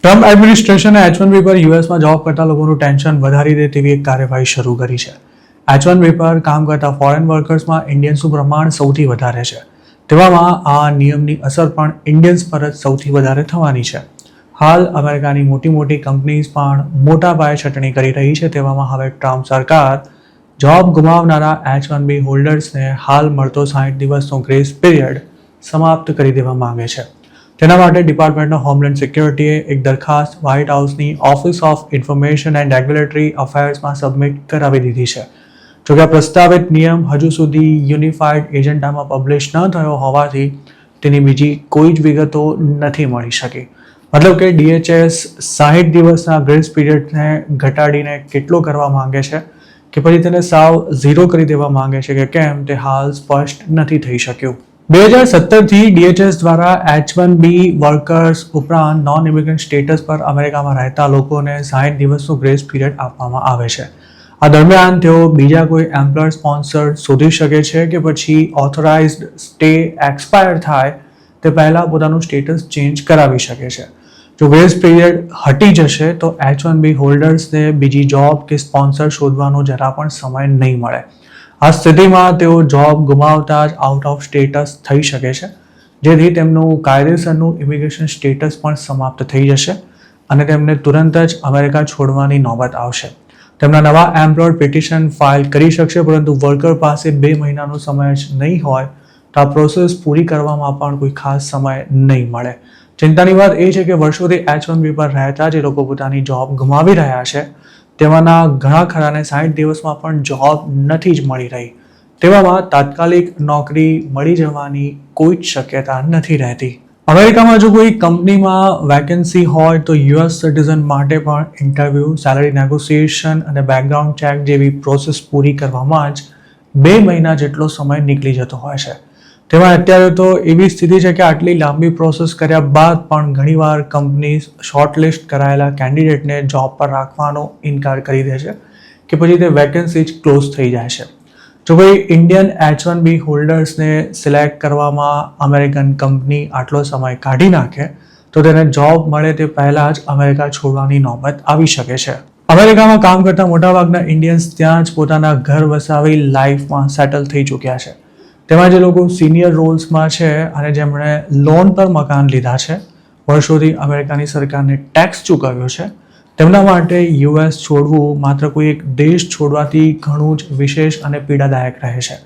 Trump એડમિનિસ્ટ્રેશને H1B પર યુએસમાં job કરતા લોકોનું ટેન્શન વધારી દે તેવી એક કાર્યવાહી શરૂ કરી છે. H1B પર કામ કરતા ફોરેન વર્કર્સમાં ઇન્ડિયન્સનું પ્રમાણ સૌથી વધારે છે. તેવામાં આ નિયમની અસર પણ ઇન્ડિયન્સ પર જ સૌથી વધારે થવાની છે. હાલ અમેરિકાની મોટી કંપનીઝ પણ મોટા પાયે છટણી કરી રહી છે. તેવામાં હવે ટ્રમ્પ સરકાર જોબ ગુમાવનારા H1B હોલ્ડર્સને હાલ મળતો 60 દિવસનો ગ્રેસ પીરિયડ સમાપ્ત કરી દેવા માંગે છે. તેના માટે ડિપાર્ટમેન્ટ ઓફ હોમલેન્ડ સિક્યોરિટીએ એક દરખાસ્ત વ્હાઇટ હાઉસની office of information and regulatory અફેર્સમાં સબમિટ કરાવી દીધી છે. જોકે આ પ્રસ્તાવિત નિયમ હજુ સુધી યુનિફાઈડ એજન્ડામાં પબ્લિશ ન થયો હોવાથી તેની બીજી કોઈ જ વિગતો નથી મળી શકી. મતલબ કે DHS 60 દિવસના ગ્રેસ પીરિયડને ઘટાડીને કેટલો કરવા માંગે છે કે પછી તેને સાવ ઝીરો કરી દેવા માંગે છે કે કેમ તે હાલ સ્પષ્ટ નથી થઈ શક્યું. 2017થી DHS દ્વારા H1B વર્કર્સ ઉપરાંત નોન ઇમિગ્રન્ટ સ્ટેટસ પર અમેરિકામાં રહેતા લોકોને 60 દિવસનું ગ્રેસ પીરિયડ આપવામાં આવે છે. આ દરમિયાન તેઓ બીજા કોઈ એમ્પ્લોયર સ્પોન્સર શોધી શકે છે કે પછી ઓથોરાઇઝ્ડ સ્ટે એક્સપાયર થાય તે પહેલાં પોતાનું સ્ટેટસ ચેન્જ કરાવી શકે છે. જો ગ્રેસ પીરિયડ હટી જશે તો H1B હોલ્ડર્સને બીજી જોબ કે સ્પોન્સર શોધવાનો જરા પણ સમય નહીં મળે. આ સ્થિતિમાં તેઓ જોબ ગુમાવતા જ આઉટ ઓફ સ્ટેટસ થઈ શકે છે, જેથી તેમનું કાયદેસરનું ઇમિગ્રેશન સ્ટેટસ પણ સમાપ્ત થઈ જશે અને તેમને તુરંત જ અમેરિકા છોડવાની નોબત આવશે. તેમના નવા એમ્પ્લોયર પિટિશન ફાઇલ કરી શકશે, પરંતુ વર્કર પાસે 2 મહિનાનો સમય જ નહીં હોય તો આ પ્રોસેસ પૂરી કરવામાં પણ કોઈ ખાસ સમય નહીં મળે. ચિંતાની વાત એ છે કે વર્ષોથી H1B પર રહેતા જે લોકો પોતાની જોબ ગુમાવી રહ્યા છે તેમાંના ઘણા ખરાને 60 દિવસમાં પણ જોબ નથી જ મળી રહી. તેવામાં તાત્કાલિક નોકરી મળી જવાની કોઈ જ શક્યતા નથી રહેતી. અમેરિકામાં જો કોઈ કંપનીમાં વેકેન્સી હોય તો US સિટીઝન માટે પણ ઇન્ટરવ્યૂ, સેલરી નેગોશિએશન અને બેકગ્રાઉન્ડ ચેક જેવી પ્રોસેસ પૂરી કરવામાં જ 2 મહિના જેટલો સમય નીકળી જતો હોય છે. તેમાં અત્યારે તો એવી સ્થિતિ છે કે આટલી લાંબી પ્રોસેસ કર્યા બાદ પણ ઘણીવાર કંપની શોર્ટલિસ્ટ કરાયેલા કેન્ડિડેટને જોબ પર રાખવાનો ઇનકાર કરી દે છે કે પછી તે વેકેન્સી જ ક્લોઝ થઈ જાય છે. જો કોઈ ઇન્ડિયન H1B હોલ્ડર્સને સિલેક્ટ કરવામાં અમેરિકન કંપની આટલો સમય કાઢી નાખે તો તેને જોબ મળે તે પહેલાં જ અમેરિકા છોડવાની નોબત આવી શકે છે. અમેરિકામાં કામ કરતા મોટાભાગના ઇન્ડિયન્સ ત્યાં જ પોતાના ઘર વસાવી લાઈફમાં સેટલ થઈ ચૂક્યા છે. તેમાં જે લોકો સિનિયર રોલ્સમાં છે અને જેમણે લોન પર મકાન લીધા છે, વર્ષોથી અમેરિકાની સરકારને ટેક્સ ચૂકવ્યો છે, તેમના માટે US છોડવું માત્ર કોઈ એક દેશ છોડવાથી ઘણું જ વિશેષ અને પીડાદાયક રહે છે.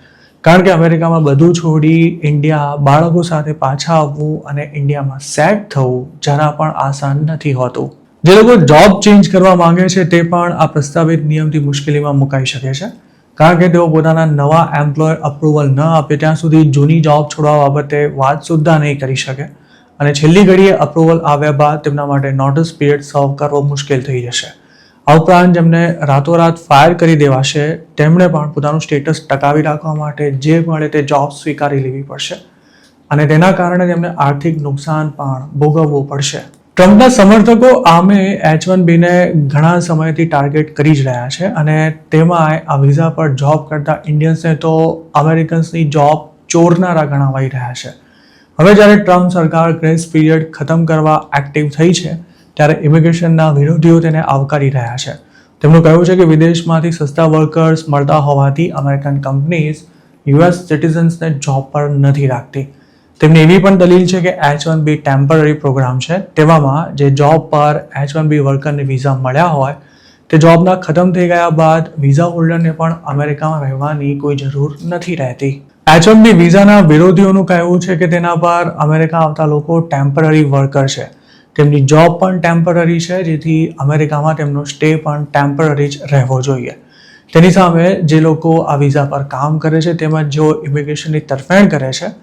કારણ કે અમેરિકામાં બધું છોડી ઇન્ડિયા બાળકો સાથે પાછા આવવું અને ઇન્ડિયામાં સેટ થવું જરા પણ આસાન નથી હોતું. જે લોકો જોબ ચેન્જ કરવા માંગે છે તે પણ આ પ્રસ્તાવિત નિયમથી મુશ્કેલીમાં મુકાઈ શકે છે, કારણ કે તેઓ પોતાના નવા એમ્પ્લોયર અપ્રુવલ ન આપે ત્યાં સુધી જૂની જોબ છોડવા બાબતે વાત સુદ્ધા નહીં કરી શકે અને છેલ્લી ઘડીએ અપ્રુવલ આવ્યા બાદ તેમના માટે નોટિસ પીરિયડ સર્વ કરવો મુશ્કેલ થઈ જશે. આ ઉપરાંત જેમને રાતોરાત ફાયર કરી દેવાશે તેમણે પણ પોતાનું સ્ટેટસ ટકાવી રાખવા માટે જે મળે તે જોબ સ્વીકારી લેવી પડશે અને તેના કારણે તેમને આર્થિક નુકસાન પણ ભોગવવું પડશે. ટ્રમ્પના સમર્થકો આમે H1Bને ઘણા સમયથી ટાર્ગેટ કરી જ રહ્યા છે અને તેમાં આ વિઝા પર જોબ કરતા ઇન્ડિયન્સને તો અમેરિકન્સની જોબ ચોરનારા ગણાવાઈ રહ્યા છે. હવે જ્યારે ટ્રમ્પ સરકાર ગ્રેસ પીરિયડ ખતમ કરવા એક્ટિવ થઈ છે ત્યારે ઇમિગ્રેશનના વિરોધીઓ તેને આવકારી રહ્યા છે. તેમનું કહેવું છે કે વિદેશમાંથી સસ્તા વર્કર્સ મળતા હોવાથી અમેરિકન કંપનીઝ US સિટીઝન્સને જોબ પર નથી રાખતી. તેમની એવી પણ દલીલ છે કે H1B ટેમ્પરરી પ્રોગ્રામ છે, તેવામાં જે જોબ પર H1B વર્કરને વિઝા મળ્યા હોય તે જોબના ખતમ થઈ ગયા બાદ વિઝા હોલ્ડરને પણ અમેરિકામાં રહેવાની કોઈ જરૂર નથી રહેતી. H1B વિઝાના વિરોધીઓનું કહેવું છે કે તેના પર અમેરિકા આવતા લોકો ટેમ્પરરી વર્કર છે, તેમની જોબ પણ ટેમ્પરરી છે, જેથી અમેરિકામાં તેમનો સ્ટે પણ ટેમ્પરરી જ રહેવો જોઈએ. તેની સામે જે લોકો આ વિઝા પર કામ કરે છે તેમજ જેઓ ઇમિગ્રેશનની તરફેણ કરે છે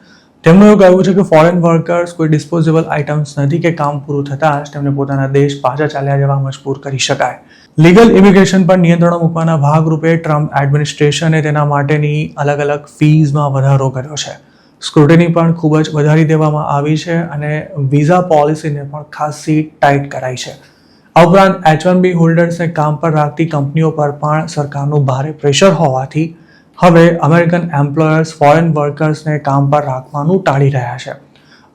તેમનું એવું કહેવું છે કે ફોરેન વર્કર્સ કોઈ ડિસ્પોઝેબલ આઇટમ્સ નથી કે કામ પૂરું થતાં જ તેમને પોતાના દેશ પાછા ચાલ્યા જવા મજબૂર કરી શકાય. લીગલ ઇમિગ્રેશન પર નિયંત્રણો મૂકવાના ભાગરૂપે ટ્રમ્પ એડમિનિસ્ટ્રેશને તેના માટેની અલગ ફીઝમાં વધારો કર્યો છે. સ્ક્રુટિની પણ ખૂબ જ વધારી દેવામાં આવી છે અને વિઝા પોલિસીને પણ ખાસી ટાઈટ કરાઈ છે. આ ઉપરાંત H1B હોલ્ડર્સને કામ પર રાખતી કંપનીઓ પર પણ સરકારનું ભારે પ્રેશર હોવાથી હવે અમેરિકન એમ્પ્લોયર્સ ફોરેન વર્કર્સને કામ પર રાખવાનું ટાળી રહ્યા છે.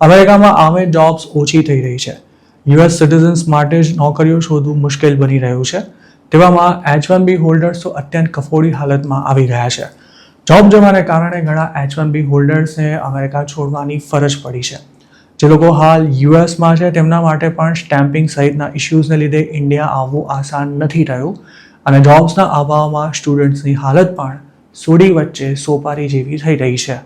અમેરિકામાં આમે જોબ્સ ઓછી થઈ રહી છે. યુએસ સિટીઝન્સ માટે જ નોકરીઓ શોધવું મુશ્કેલ બની રહ્યું છે. તેવામાં H1B હોલ્ડર્સ તો અત્યંત કફોડી હાલતમાં આવી ગયા છે. જોબ જવાને કારણે ઘણા H1B હોલ્ડર્સને અમેરિકા છોડવાની ફરજ પડી છે. જે લોકો હાલ યુએસમાં છે તેમના માટે પણ સ્ટેમ્પિંગ સહિતના ઇસ્યુઝને લીધે ઇન્ડિયા આવવું આસાન નથી રહ્યું અને જોબ્સના અભાવમાં સ્ટુડન્ટ્સની હાલત પણ સોડી વચ્ચે સોપારી જેવી થઈ રહી છે.